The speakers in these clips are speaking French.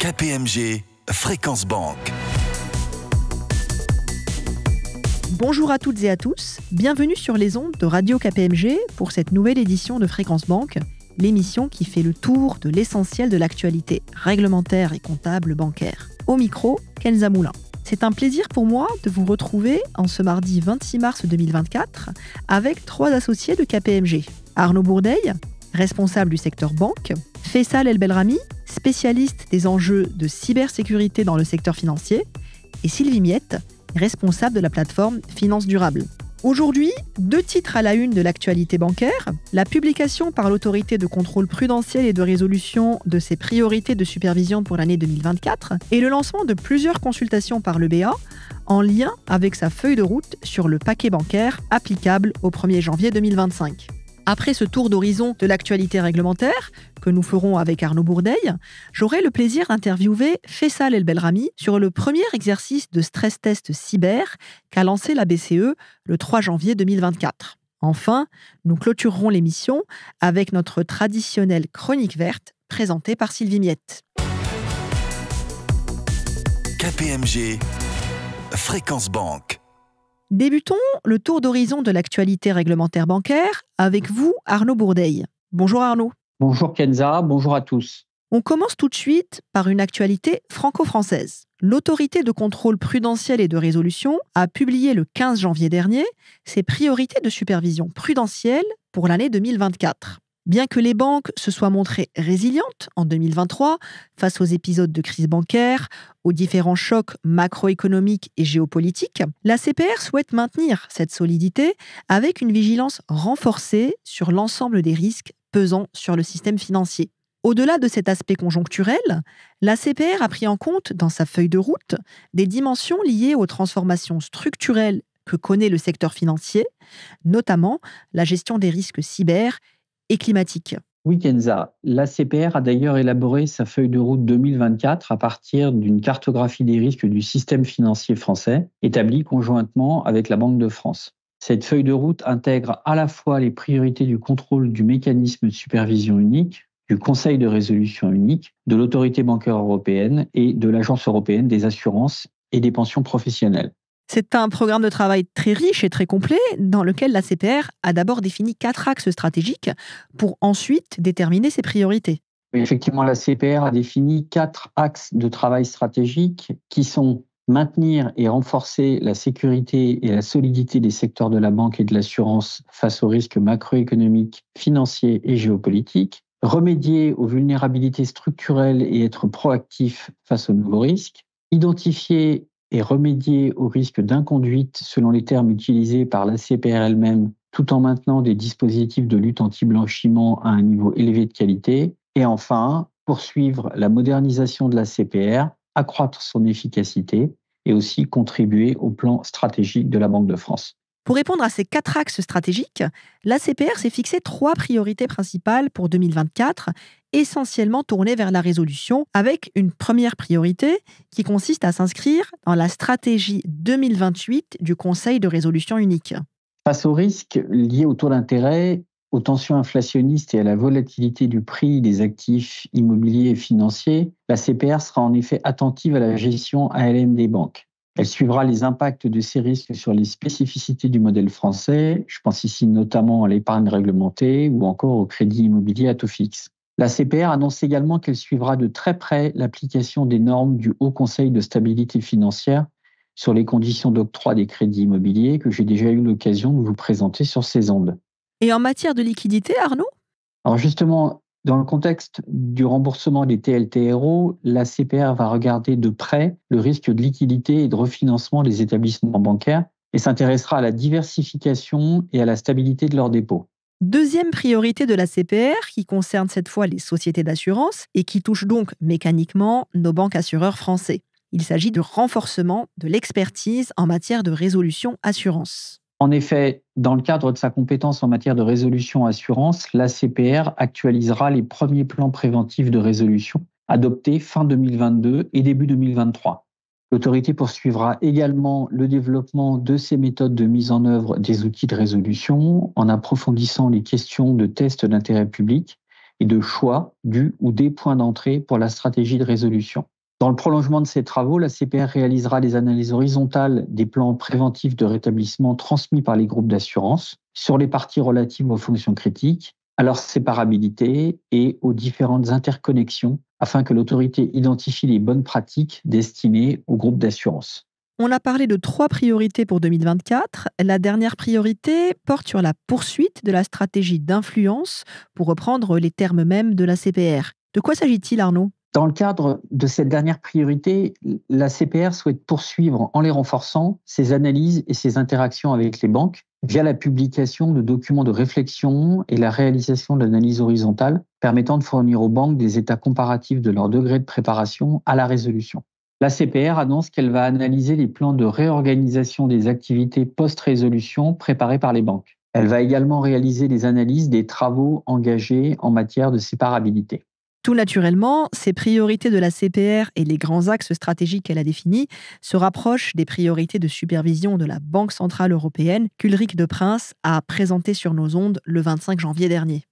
KPMG Fréquence Banque. Bonjour à toutes et à tous, bienvenue sur les ondes de Radio KPMG pour cette nouvelle édition de Fréquence Banque, l'émission qui fait le tour de l'essentiel de l'actualité réglementaire et comptable bancaire. Au micro, Kenza Moulin. C'est un plaisir pour moi de vous retrouver en ce mardi 26 mars 2024 avec trois associés de KPMG. Arnaud Bourdeil, responsable du secteur banque, Faisal El Belrami, spécialiste des enjeux de cybersécurité dans le secteur financier, et Sylvie Miette, responsable de la plateforme Finance Durable. Aujourd'hui, deux titres à la une de l'actualité bancaire, la publication par l'autorité de contrôle prudentiel et de résolution de ses priorités de supervision pour l'année 2024 et le lancement de plusieurs consultations par l'EBA en lien avec sa feuille de route sur le paquet bancaire applicable au 1er janvier 2025. Après ce tour d'horizon de l'actualité réglementaire, que nous ferons avec Arnaud Bourdeil, j'aurai le plaisir d'interviewer Faisal El Belrami sur le premier exercice de stress test cyber qu'a lancé la BCE le 3 janvier 2024. Enfin, nous clôturerons l'émission avec notre traditionnelle chronique verte présentée par Sylvie Miette. KPMG Fréquence Banque. Débutons le tour d'horizon de l'actualité réglementaire bancaire avec vous, Arnaud Bourdeil. Bonjour Arnaud. Bonjour Kenza, bonjour à tous. On commence tout de suite par une actualité franco-française. L'autorité de contrôle prudentiel et de résolution a publié le 15 janvier dernier ses priorités de supervision prudentielle pour l'année 2024. Bien que les banques se soient montrées résilientes en 2023 face aux épisodes de crise bancaire, aux différents chocs macroéconomiques et géopolitiques, la CPR souhaite maintenir cette solidité avec une vigilance renforcée sur l'ensemble des risques pesant sur le système financier. Au-delà de cet aspect conjoncturel, la CPR a pris en compte dans sa feuille de route des dimensions liées aux transformations structurelles que connaît le secteur financier, notamment la gestion des risques cyber et climatiques. Oui Kenza, la CPR a d'ailleurs élaboré sa feuille de route 2024 à partir d'une cartographie des risques du système financier français, établie conjointement avec la Banque de France. Cette feuille de route intègre à la fois les priorités du contrôle du mécanisme de supervision unique, du Conseil de résolution unique, de l'Autorité bancaire européenne et de l'Agence européenne des assurances et des pensions professionnelles. C'est un programme de travail très riche et très complet dans lequel la CPR a d'abord défini 4 axes stratégiques pour ensuite déterminer ses priorités. Oui, effectivement, la CPR a défini 4 axes de travail stratégiques qui sont maintenir et renforcer la sécurité et la solidité des secteurs de la banque et de l'assurance face aux risques macroéconomiques, financiers et géopolitiques, remédier aux vulnérabilités structurelles et être proactif face aux nouveaux risques, identifier et remédier aux risques d'inconduite selon les termes utilisés par la CPR elle-même, tout en maintenant des dispositifs de lutte anti-blanchiment à un niveau élevé de qualité, et enfin, poursuivre la modernisation de la CPR, accroître son efficacité et aussi contribuer au plan stratégique de la Banque de France. Pour répondre à ces 4 axes stratégiques, la CPR s'est fixé 3 priorités principales pour 2024, essentiellement tournées vers la résolution, avec une première priorité qui consiste à s'inscrire dans la stratégie 2028 du Conseil de résolution unique. Face aux risques liés au taux d'intérêt, aux tensions inflationnistes et à la volatilité du prix des actifs immobiliers et financiers, la CPR sera en effet attentive à la gestion ALM des banques. Elle suivra les impacts de ces risques sur les spécificités du modèle français. Je pense ici notamment à l'épargne réglementée ou encore au crédit immobilier à taux fixe. La CPR annonce également qu'elle suivra de très près l'application des normes du Haut Conseil de stabilité financière sur les conditions d'octroi des crédits immobiliers que j'ai déjà eu l'occasion de vous présenter sur ces ondes. Et en matière de liquidité, Arnaud ? Alors justement, dans le contexte du remboursement des TLTRO, la CPR va regarder de près le risque de liquidité et de refinancement des établissements bancaires et s'intéressera à la diversification et à la stabilité de leurs dépôts. Deuxième priorité de la CPR, qui concerne cette fois les sociétés d'assurance et qui touche donc mécaniquement nos banques assureurs français. Il s'agit de renforcement de l'expertise en matière de résolution assurance. En effet, dans le cadre de sa compétence en matière de résolution assurance, la CPR actualisera les premiers plans préventifs de résolution adoptés fin 2022 et début 2023. L'autorité poursuivra également le développement de ces méthodes de mise en œuvre des outils de résolution en approfondissant les questions de tests d'intérêt public et de choix du ou des points d'entrée pour la stratégie de résolution. Dans le prolongement de ces travaux, la CPR réalisera des analyses horizontales des plans préventifs de rétablissement transmis par les groupes d'assurance sur les parties relatives aux fonctions critiques, à leur séparabilité et aux différentes interconnexions afin que l'autorité identifie les bonnes pratiques destinées aux groupes d'assurance. On a parlé de 3 priorités pour 2024. La dernière priorité porte sur la poursuite de la stratégie d'influence, pour reprendre les termes mêmes de la CPR. De quoi s'agit-il, Arnaud ? Dans le cadre de cette dernière priorité, la CPR souhaite poursuivre, en les renforçant, ses analyses et ses interactions avec les banques via la publication de documents de réflexion et la réalisation d'analyses horizontales permettant de fournir aux banques des états comparatifs de leur degré de préparation à la résolution. La CPR annonce qu'elle va analyser les plans de réorganisation des activités post-résolution préparés par les banques. Elle va également réaliser des analyses des travaux engagés en matière de séparabilité. Tout naturellement, ces priorités de la CPR et les grands axes stratégiques qu'elle a définis se rapprochent des priorités de supervision de la Banque centrale européenne qu'Ulrich de Prince a présentées sur nos ondes le 25 janvier dernier.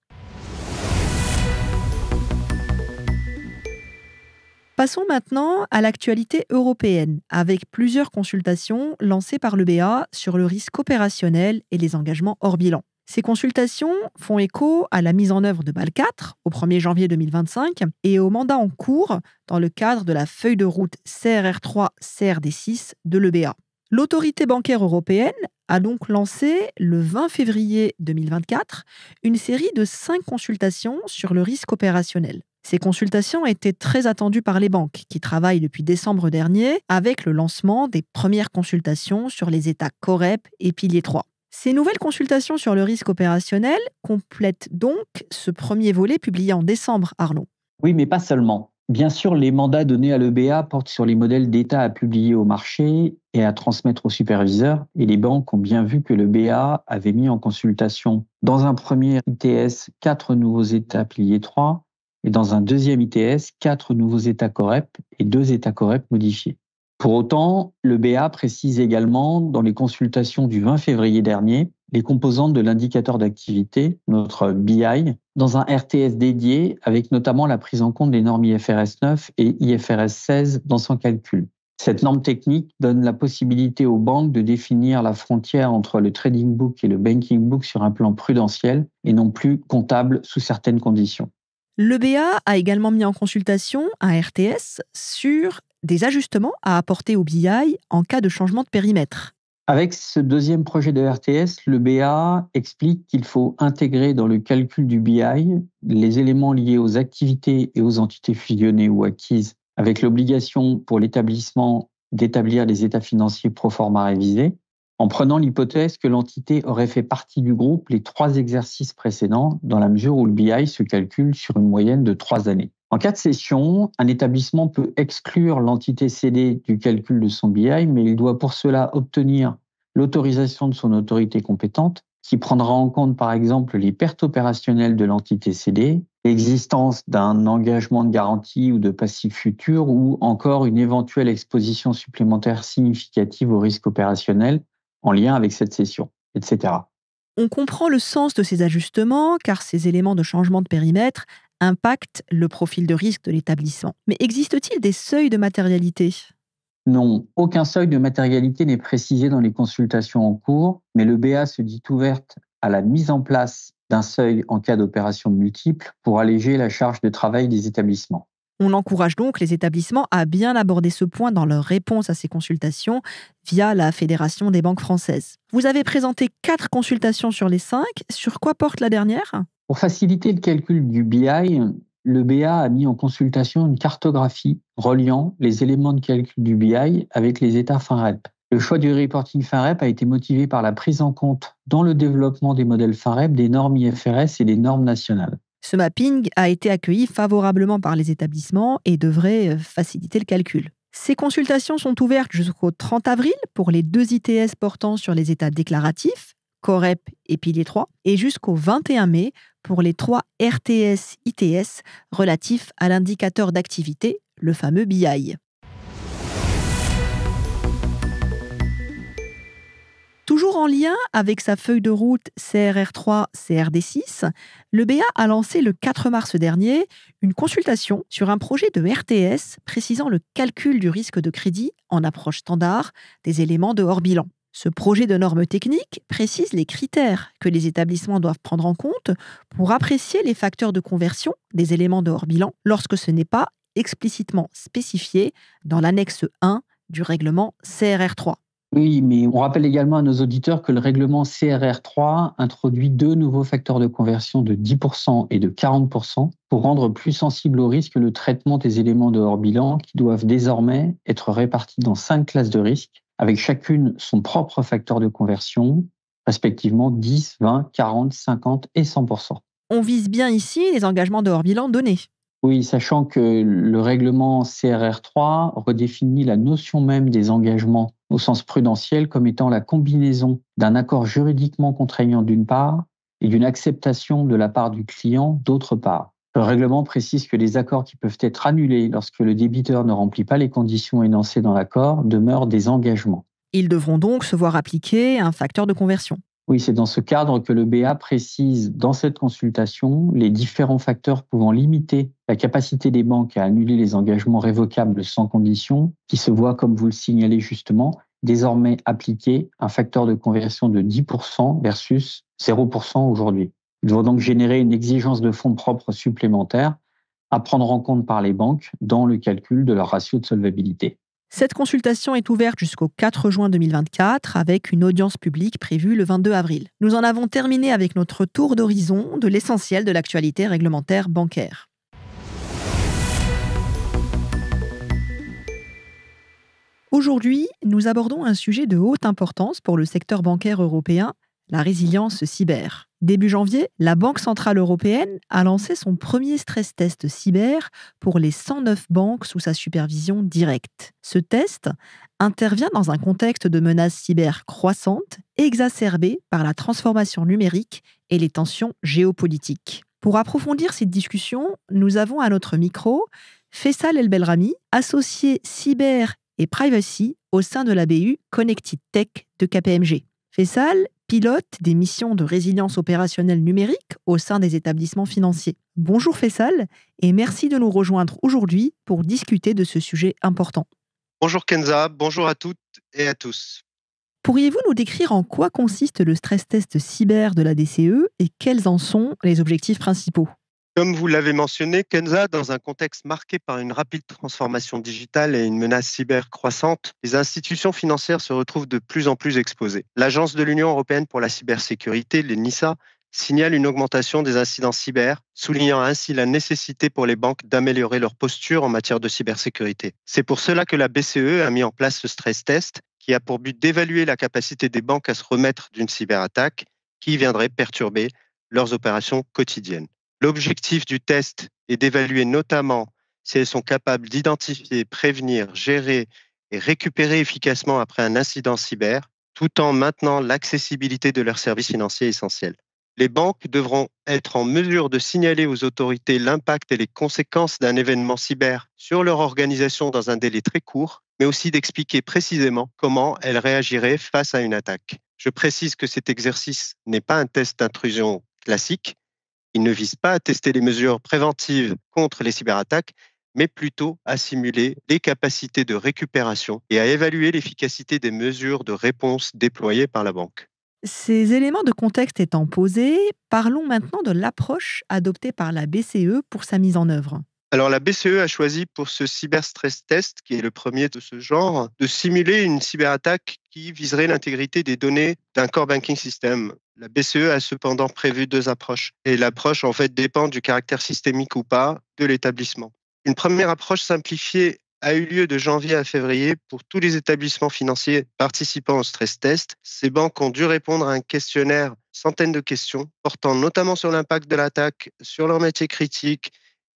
Passons maintenant à l'actualité européenne, avec plusieurs consultations lancées par l'EBA sur le risque opérationnel et les engagements hors bilan. Ces consultations font écho à la mise en œuvre de Bâle IV au 1er janvier 2025 et au mandat en cours dans le cadre de la feuille de route CRR3-CRD6 de l'EBA. L'autorité bancaire européenne a donc lancé le 20 février 2024 une série de 5 consultations sur le risque opérationnel. Ces consultations étaient très attendues par les banques qui travaillent depuis décembre dernier avec le lancement des premières consultations sur les états COREP et Pilier 3. Ces nouvelles consultations sur le risque opérationnel complètent donc ce premier volet publié en décembre, Arnaud. Oui, mais pas seulement. Bien sûr, les mandats donnés à l'EBA portent sur les modèles d'État à publier au marché et à transmettre aux superviseurs. Et les banques ont bien vu que l'EBA avait mis en consultation dans un premier ITS 4 nouveaux États Pilier 3 et dans un deuxième ITS 4 nouveaux États COREP et 2 États COREP modifiés. Pour autant, l'EBA précise également dans les consultations du 20 février dernier les composantes de l'indicateur d'activité, notre BI, dans un RTS dédié avec notamment la prise en compte des normes IFRS 9 et IFRS 16 dans son calcul. Cette norme technique donne la possibilité aux banques de définir la frontière entre le trading book et le banking book sur un plan prudentiel et non plus comptable sous certaines conditions. L'EBA a également mis en consultation un RTS sur des ajustements à apporter au BI en cas de changement de périmètre. Avec ce deuxième projet de RTS, le BA explique qu'il faut intégrer dans le calcul du BI les éléments liés aux activités et aux entités fusionnées ou acquises, avec l'obligation pour l'établissement d'établir des états financiers pro forma révisés, en prenant l'hypothèse que l'entité aurait fait partie du groupe les 3 exercices précédents, dans la mesure où le BI se calcule sur une moyenne de 3 années. En cas de cession, un établissement peut exclure l'entité cédée du calcul de son BI, mais il doit pour cela obtenir l'autorisation de son autorité compétente, qui prendra en compte par exemple les pertes opérationnelles de l'entité cédée, l'existence d'un engagement de garantie ou de passif futur, ou encore une éventuelle exposition supplémentaire significative au risque opérationnel en lien avec cette cession, etc. On comprend le sens de ces ajustements, car ces éléments de changement de périmètre impactent le profil de risque de l'établissement. Mais existe-t-il des seuils de matérialité ? Non, aucun seuil de matérialité n'est précisé dans les consultations en cours, mais le BA se dit ouverte à la mise en place d'un seuil en cas d'opération multiple pour alléger la charge de travail des établissements. On encourage donc les établissements à bien aborder ce point dans leur réponse à ces consultations via la Fédération des banques françaises. Vous avez présenté 4 consultations sur les 5. Sur quoi porte la dernière ? Pour faciliter le calcul du BI, le BA a mis en consultation une cartographie reliant les éléments de calcul du BI avec les états FinRep. Le choix du reporting FinRep a été motivé par la prise en compte dans le développement des modèles FinRep des normes IFRS et des normes nationales. Ce mapping a été accueilli favorablement par les établissements et devrait faciliter le calcul. Ces consultations sont ouvertes jusqu'au 30 avril pour les 2 ITS portant sur les états déclaratifs, COREP et Pilier 3, et jusqu'au 21 mai pour les 3 RTS-ITS relatifs à l'indicateur d'activité, le fameux BI. Toujours en lien avec sa feuille de route CRR3, CRD6, le BA a lancé le 4 mars dernier une consultation sur un projet de RTS précisant le calcul du risque de crédit en approche standard des éléments de hors bilan. Ce projet de norme technique précise les critères que les établissements doivent prendre en compte pour apprécier les facteurs de conversion des éléments de hors bilan lorsque ce n'est pas explicitement spécifié dans l'annexe 1 du règlement CRR3. Oui, mais on rappelle également à nos auditeurs que le règlement CRR3 introduit 2 nouveaux facteurs de conversion de 10% et de 40% pour rendre plus sensible au risque le traitement des éléments de hors bilan qui doivent désormais être répartis dans 5 classes de risque, avec chacune son propre facteur de conversion, respectivement 10, 20, 40, 50 et 100%. On vise bien ici les engagements de hors bilan donnés. Oui, sachant que le règlement CRR3 redéfinit la notion même des engagements au sens prudentiel comme étant la combinaison d'un accord juridiquement contraignant d'une part et d'une acceptation de la part du client d'autre part. Le règlement précise que les accords qui peuvent être annulés lorsque le débiteur ne remplit pas les conditions énoncées dans l'accord demeurent des engagements. Ils devront donc se voir appliquer un facteur de conversion. Oui, c'est dans ce cadre que le BA précise dans cette consultation les différents facteurs pouvant limiter la capacité des banques à annuler les engagements révocables sans condition, qui se voient, comme vous le signalez justement, désormais appliquer un facteur de conversion de 10% versus 0% aujourd'hui. Ils vont donc générer une exigence de fonds propres supplémentaire à prendre en compte par les banques dans le calcul de leur ratio de solvabilité. Cette consultation est ouverte jusqu'au 4 juin 2024 avec une audience publique prévue le 22 avril. Nous en avons terminé avec notre tour d'horizon de l'essentiel de l'actualité réglementaire bancaire. Aujourd'hui, nous abordons un sujet de haute importance pour le secteur bancaire européen, la résilience cyber. Début janvier, la Banque centrale européenne a lancé son premier stress test cyber pour les 109 banques sous sa supervision directe. Ce test intervient dans un contexte de menaces cyber croissantes, exacerbées par la transformation numérique et les tensions géopolitiques. Pour approfondir cette discussion, nous avons à notre micro Faisal El Belrami, associé cyber et privacy au sein de la BU Connected Tech de KPMG. Faisal pilote des missions de résilience opérationnelle numérique au sein des établissements financiers. Bonjour Faisal et merci de nous rejoindre aujourd'hui pour discuter de ce sujet important. Bonjour Kenza, bonjour à toutes et à tous. Pourriez-vous nous décrire en quoi consiste le stress test cyber de la DCE et quels en sont les objectifs principaux ? Comme vous l'avez mentionné, Kenza, dans un contexte marqué par une rapide transformation digitale et une menace cyber croissante, les institutions financières se retrouvent de plus en plus exposées. L'Agence de l'Union européenne pour la cybersécurité, l'ENISA, signale une augmentation des incidents cyber, soulignant ainsi la nécessité pour les banques d'améliorer leur posture en matière de cybersécurité. C'est pour cela que la BCE a mis en place ce stress test, qui a pour but d'évaluer la capacité des banques à se remettre d'une cyberattaque qui viendrait perturber leurs opérations quotidiennes. L'objectif du test est d'évaluer notamment si elles sont capables d'identifier, prévenir, gérer et récupérer efficacement après un incident cyber, tout en maintenant l'accessibilité de leurs services financiers essentiels. Les banques devront être en mesure de signaler aux autorités l'impact et les conséquences d'un événement cyber sur leur organisation dans un délai très court, mais aussi d'expliquer précisément comment elles réagiraient face à une attaque. Je précise que cet exercice n'est pas un test d'intrusion classique. Il ne vise pas à tester les mesures préventives contre les cyberattaques, mais plutôt à simuler les capacités de récupération et à évaluer l'efficacité des mesures de réponse déployées par la banque. Ces éléments de contexte étant posés, parlons maintenant de l'approche adoptée par la BCE pour sa mise en œuvre. Alors la BCE a choisi pour ce cyber stress test, qui est le premier de ce genre, de simuler une cyberattaque qui viserait l'intégrité des données d'un core banking system. La BCE a cependant prévu 2 approches. Et l'approche, en fait, dépend du caractère systémique ou pas de l'établissement. Une première approche simplifiée a eu lieu de janvier à février pour tous les établissements financiers participant au stress test. Ces banques ont dû répondre à un questionnaire, centaines de questions, portant notamment sur l'impact de l'attaque, sur leur métier critique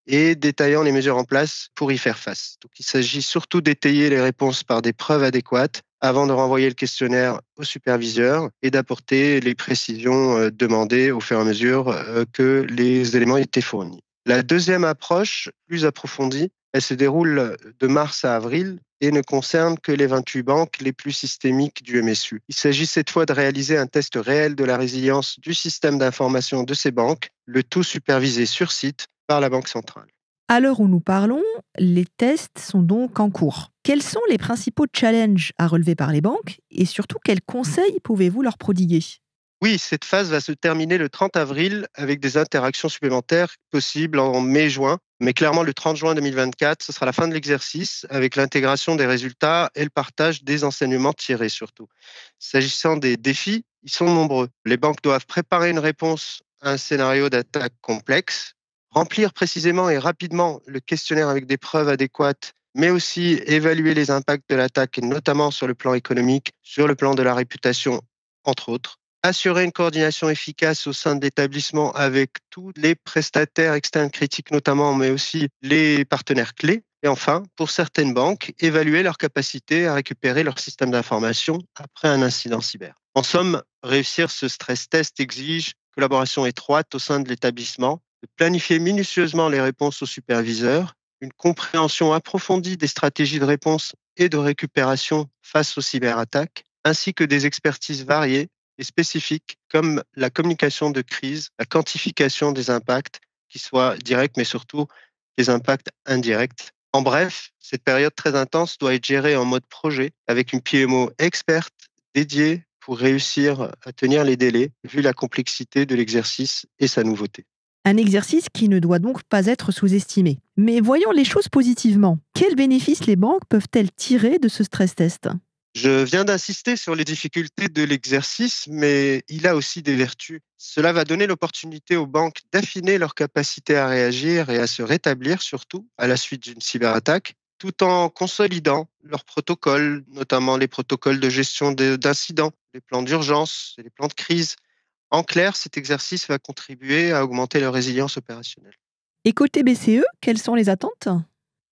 et détaillant les mesures en place pour y faire face. Donc, il s'agit surtout d'étayer les réponses par des preuves adéquates avant de renvoyer le questionnaire au superviseur et d'apporter les précisions demandées au fur et à mesure que les éléments étaient fournis. La deuxième approche, plus approfondie, elle se déroule de mars à avril et ne concerne que les 28 banques les plus systémiques du MSU. Il s'agit cette fois de réaliser un test réel de la résilience du système d'information de ces banques, le tout supervisé sur site par la Banque centrale. À l'heure où nous parlons, les tests sont donc en cours. Quels sont les principaux challenges à relever par les banques et surtout quels conseils pouvez-vous leur prodiguer? Oui, cette phase va se terminer le 30 avril avec des interactions supplémentaires possibles en mai-juin. Mais clairement, le 30 juin 2024, ce sera la fin de l'exercice avec l'intégration des résultats et le partage des enseignements tirés surtout. S'agissant des défis, ils sont nombreux. Les banques doivent préparer une réponse à un scénario d'attaque complexe, remplir précisément et rapidement le questionnaire avec des preuves adéquates, mais aussi évaluer les impacts de l'attaque, notamment sur le plan économique, sur le plan de la réputation, entre autres. Assurer une coordination efficace au sein de l'établissement avec tous les prestataires externes critiques notamment, mais aussi les partenaires clés. Et enfin, pour certaines banques, évaluer leur capacité à récupérer leur système d'information après un incident cyber. En somme, réussir ce stress test exige collaboration étroite au sein de l'établissement, de planifier minutieusement les réponses aux superviseurs, une compréhension approfondie des stratégies de réponse et de récupération face aux cyberattaques, ainsi que des expertises variées et spécifiques comme la communication de crise, la quantification des impacts, qui soient directs, mais surtout des impacts indirects. En bref, cette période très intense doit être gérée en mode projet avec une PMO experte dédiée pour réussir à tenir les délais, vu la complexité de l'exercice et sa nouveauté. Un exercice qui ne doit donc pas être sous-estimé. Mais voyons les choses positivement. Quels bénéfices les banques peuvent-elles tirer de ce stress test? Je viens d'insister sur les difficultés de l'exercice, mais il a aussi des vertus. Cela va donner l'opportunité aux banques d'affiner leur capacité à réagir et à se rétablir, surtout à la suite d'une cyberattaque, tout en consolidant leurs protocoles, notamment les protocoles de gestion d'incidents, les plans d'urgence et les plans de crise. En clair, cet exercice va contribuer à augmenter leur résilience opérationnelle. Et côté BCE, quelles sont les attentes?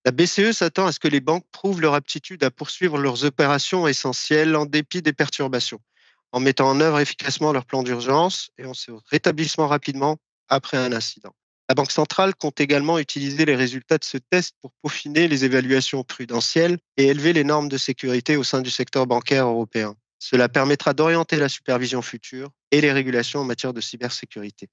La BCE s'attend à ce que les banques prouvent leur aptitude à poursuivre leurs opérations essentielles en dépit des perturbations, en mettant en œuvre efficacement leur plan d'urgence et en se rétablissant rapidement après un incident. La Banque centrale compte également utiliser les résultats de ce test pour peaufiner les évaluations prudentielles et élever les normes de sécurité au sein du secteur bancaire européen. Cela permettra d'orienter la supervision future et les régulations en matière de cybersécurité.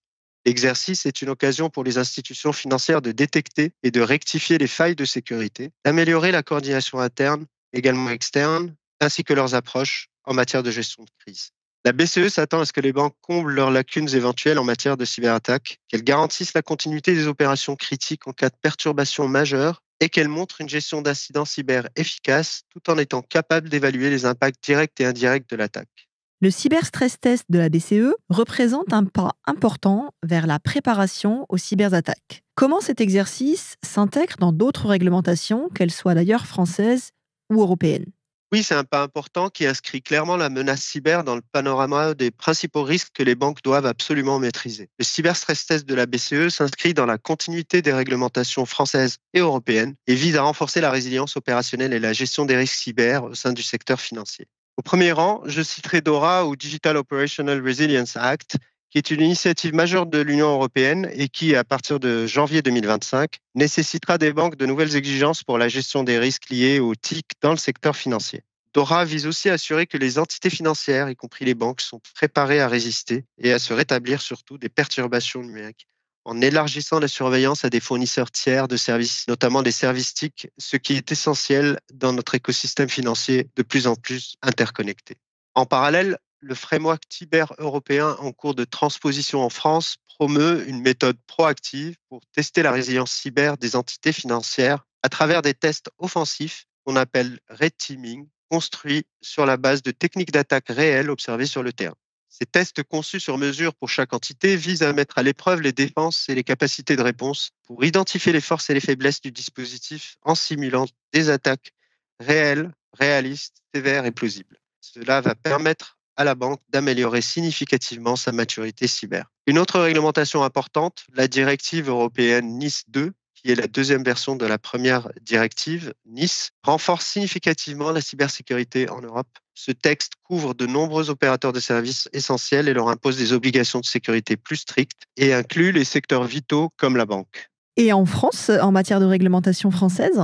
L'exercice est une occasion pour les institutions financières de détecter et de rectifier les failles de sécurité, d'améliorer la coordination interne, également externe, ainsi que leurs approches en matière de gestion de crise. La BCE s'attend à ce que les banques comblent leurs lacunes éventuelles en matière de cyberattaque, qu'elles garantissent la continuité des opérations critiques en cas de perturbation majeure et qu'elles montrent une gestion d'incidents cyber efficace tout en étant capables d'évaluer les impacts directs et indirects de l'attaque. Le cyberstress test de la BCE représente un pas important vers la préparation aux cyberattaques. Comment cet exercice s'intègre dans d'autres réglementations, qu'elles soient d'ailleurs françaises ou européennes? Oui, c'est un pas important qui inscrit clairement la menace cyber dans le panorama des principaux risques que les banques doivent absolument maîtriser. Le cyberstress test de la BCE s'inscrit dans la continuité des réglementations françaises et européennes et vise à renforcer la résilience opérationnelle et la gestion des risques cyber au sein du secteur financier. Au premier rang, je citerai DORA ou Digital Operational Resilience Act, qui est une initiative majeure de l'Union européenne et qui, à partir de janvier 2025, nécessitera des banques de nouvelles exigences pour la gestion des risques liés aux TIC dans le secteur financier. DORA vise aussi à assurer que les entités financières, y compris les banques, sont préparées à résister et à se rétablir surtout des perturbations numériques, en élargissant la surveillance à des fournisseurs tiers de services, notamment des services TIC, ce qui est essentiel dans notre écosystème financier de plus en plus interconnecté. En parallèle, le framework cyber européen en cours de transposition en France promeut une méthode proactive pour tester la résilience cyber des entités financières à travers des tests offensifs qu'on appelle red teaming, construits sur la base de techniques d'attaque réelles observées sur le terrain. Ces tests conçus sur mesure pour chaque entité visent à mettre à l'épreuve les défenses et les capacités de réponse pour identifier les forces et les faiblesses du dispositif en simulant des attaques réelles, réalistes, sévères et plausibles. Cela va permettre à la banque d'améliorer significativement sa maturité cyber. Une autre réglementation importante, la directive européenne NIS 2, qui est la deuxième version de la première directive, NIS, renforce significativement la cybersécurité en Europe. Ce texte couvre de nombreux opérateurs de services essentiels et leur impose des obligations de sécurité plus strictes et inclut les secteurs vitaux comme la banque. Et en France, en matière de réglementation française?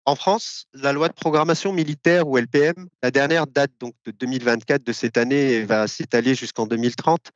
En France, la loi de programmation militaire ou LPM, la dernière date donc de 2024 de cette année et va s'étaler jusqu'en 2030,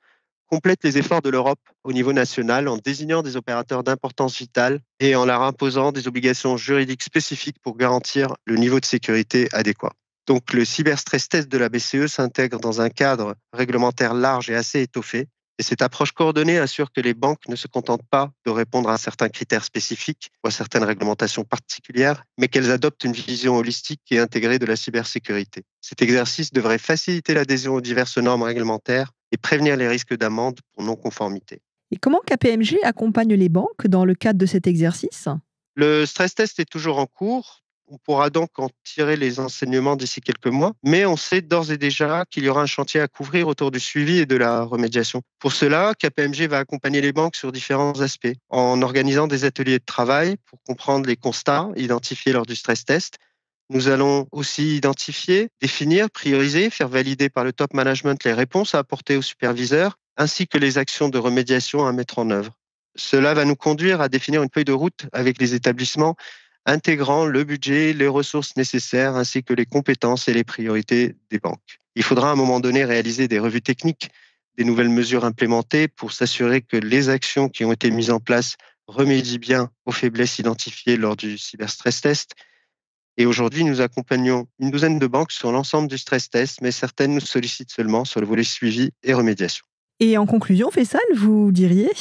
complète les efforts de l'Europe au niveau national en désignant des opérateurs d'importance vitale et en leur imposant des obligations juridiques spécifiques pour garantir le niveau de sécurité adéquat. Donc le cyberstress test de la BCE s'intègre dans un cadre réglementaire large et assez étoffé. Et cette approche coordonnée assure que les banques ne se contentent pas de répondre à certains critères spécifiques ou à certaines réglementations particulières, mais qu'elles adoptent une vision holistique et intégrée de la cybersécurité. Cet exercice devrait faciliter l'adhésion aux diverses normes réglementaires et prévenir les risques d'amende pour non-conformité. Et comment KPMG accompagne les banques dans le cadre de cet exercice ? Le stress test est toujours en cours. On pourra donc en tirer les enseignements d'ici quelques mois, mais on sait d'ores et déjà qu'il y aura un chantier à couvrir autour du suivi et de la remédiation. Pour cela, KPMG va accompagner les banques sur différents aspects, en organisant des ateliers de travail pour comprendre les constats identifiés lors du stress test. Nous allons aussi identifier, définir, prioriser, faire valider par le top management les réponses à apporter aux superviseurs, ainsi que les actions de remédiation à mettre en œuvre. Cela va nous conduire à définir une feuille de route avec les établissements intégrant le budget, les ressources nécessaires ainsi que les compétences et les priorités des banques. Il faudra à un moment donné réaliser des revues techniques des nouvelles mesures implémentées pour s'assurer que les actions qui ont été mises en place remédient bien aux faiblesses identifiées lors du cyberstress test. Et aujourd'hui, nous accompagnons une douzaine de banques sur l'ensemble du stress test, mais certaines nous sollicitent seulement sur le volet suivi et remédiation. Et en conclusion, Faisal, vous diriez ?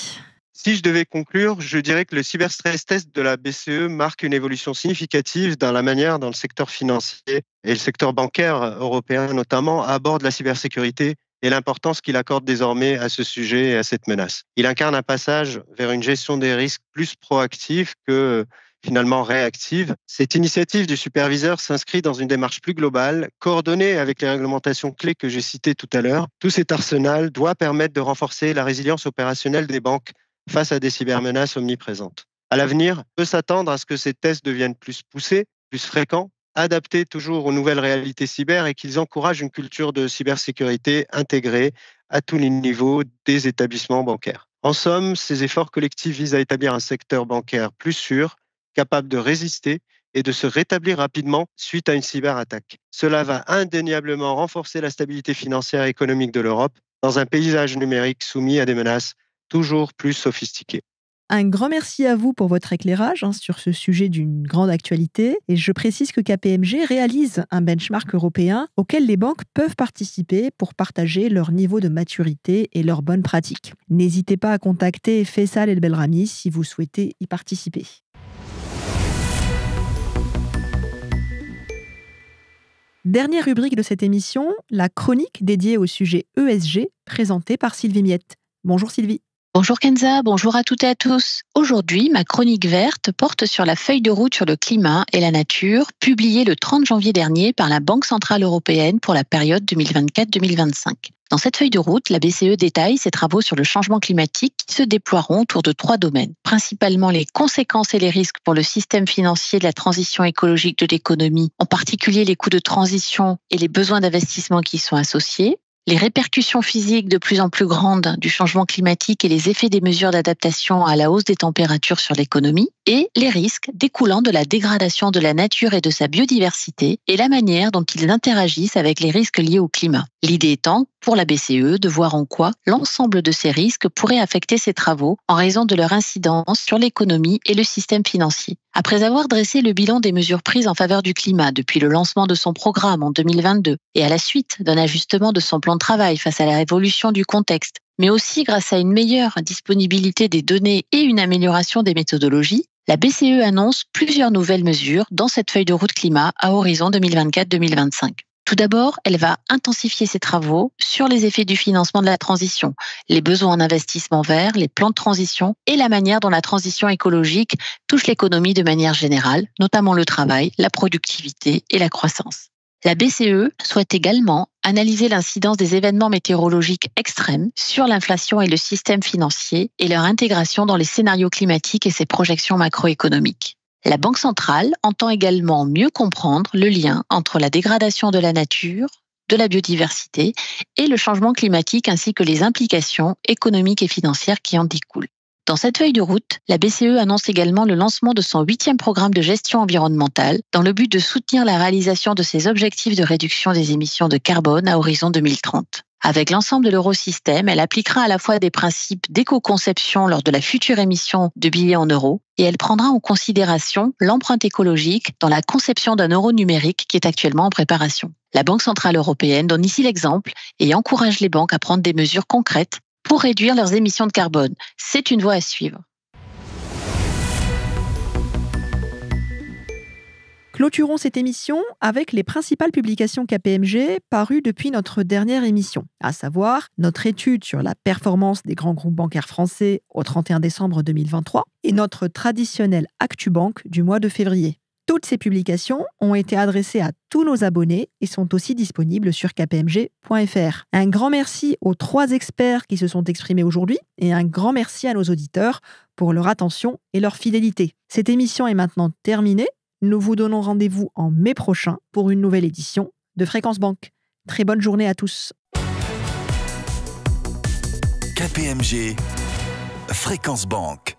Si je devais conclure, je dirais que le cyberstress test de la BCE marque une évolution significative dans la manière dont le secteur financier et le secteur bancaire européen notamment abordent la cybersécurité et l'importance qu'il accorde désormais à ce sujet et à cette menace. Il incarne un passage vers une gestion des risques plus proactive que finalement réactive. Cette initiative du superviseur s'inscrit dans une démarche plus globale, coordonnée avec les réglementations clés que j'ai citées tout à l'heure. Tout cet arsenal doit permettre de renforcer la résilience opérationnelle des banques face à des cybermenaces omniprésentes. À l'avenir, on peut s'attendre à ce que ces tests deviennent plus poussés, plus fréquents, adaptés toujours aux nouvelles réalités cyber et qu'ils encouragent une culture de cybersécurité intégrée à tous les niveaux des établissements bancaires. En somme, ces efforts collectifs visent à établir un secteur bancaire plus sûr, capable de résister et de se rétablir rapidement suite à une cyberattaque. Cela va indéniablement renforcer la stabilité financière et économique de l'Europe dans un paysage numérique soumis à des menaces toujours plus sophistiqué. Un grand merci à vous pour votre éclairage sur ce sujet d'une grande actualité. Et je précise que KPMG réalise un benchmark européen auquel les banques peuvent participer pour partager leur niveau de maturité et leurs bonnes pratiques. N'hésitez pas à contacter Faisal El Belrami si vous souhaitez y participer. Dernière rubrique de cette émission, la chronique dédiée au sujet ESG, présentée par Sylvie Miette. Bonjour Sylvie. Bonjour Kenza, bonjour à toutes et à tous. Aujourd'hui, ma chronique verte porte sur la feuille de route sur le climat et la nature, publiée le 30 janvier dernier par la Banque centrale européenne pour la période 2024-2025. Dans cette feuille de route, la BCE détaille ses travaux sur le changement climatique qui se déploieront autour de 3 domaines. Principalement les conséquences et les risques pour le système financier de la transition écologique de l'économie, en particulier les coûts de transition et les besoins d'investissement qui y sont associés. Les répercussions physiques de plus en plus grandes du changement climatique et les effets des mesures d'adaptation à la hausse des températures sur l'économie, et les risques découlant de la dégradation de la nature et de sa biodiversité et la manière dont ils interagissent avec les risques liés au climat. L'idée étant, pour la BCE, de voir en quoi l'ensemble de ces risques pourraient affecter ses travaux en raison de leur incidence sur l'économie et le système financier. Après avoir dressé le bilan des mesures prises en faveur du climat depuis le lancement de son programme en 2022 et à la suite d'un ajustement de son plan de travail face à la évolution du contexte, mais aussi grâce à une meilleure disponibilité des données et une amélioration des méthodologies, la BCE annonce plusieurs nouvelles mesures dans cette feuille de route climat à horizon 2024-2025. Tout d'abord, elle va intensifier ses travaux sur les effets du financement de la transition, les besoins en investissement vert, les plans de transition et la manière dont la transition écologique touche l'économie de manière générale, notamment le travail, la productivité et la croissance. La BCE souhaite également analyser l'incidence des événements météorologiques extrêmes sur l'inflation et le système financier et leur intégration dans les scénarios climatiques et ses projections macroéconomiques. La Banque centrale entend également mieux comprendre le lien entre la dégradation de la nature, de la biodiversité et le changement climatique ainsi que les implications économiques et financières qui en découlent. Dans cette feuille de route, la BCE annonce également le lancement de son 8e programme de gestion environnementale dans le but de soutenir la réalisation de ses objectifs de réduction des émissions de carbone à horizon 2030. Avec l'ensemble de l'eurosystème, elle appliquera à la fois des principes d'éco-conception lors de la future émission de billets en euros et elle prendra en considération l'empreinte écologique dans la conception d'un euro numérique qui est actuellement en préparation. La Banque centrale européenne donne ici l'exemple et encourage les banques à prendre des mesures concrètes pour réduire leurs émissions de carbone. C'est une voie à suivre. Clôturons cette émission avec les principales publications KPMG parues depuis notre dernière émission, à savoir notre étude sur la performance des grands groupes bancaires français au 31 décembre 2023 et notre traditionnel ActuBank du mois de février. Toutes ces publications ont été adressées à tous nos abonnés et sont aussi disponibles sur kpmg.fr. Un grand merci aux 3 experts qui se sont exprimés aujourd'hui et un grand merci à nos auditeurs pour leur attention et leur fidélité. Cette émission est maintenant terminée. Nous vous donnons rendez-vous en mai prochain pour une nouvelle édition de Fréquence Banque. Très bonne journée à tous. KPMG Fréquence Banque.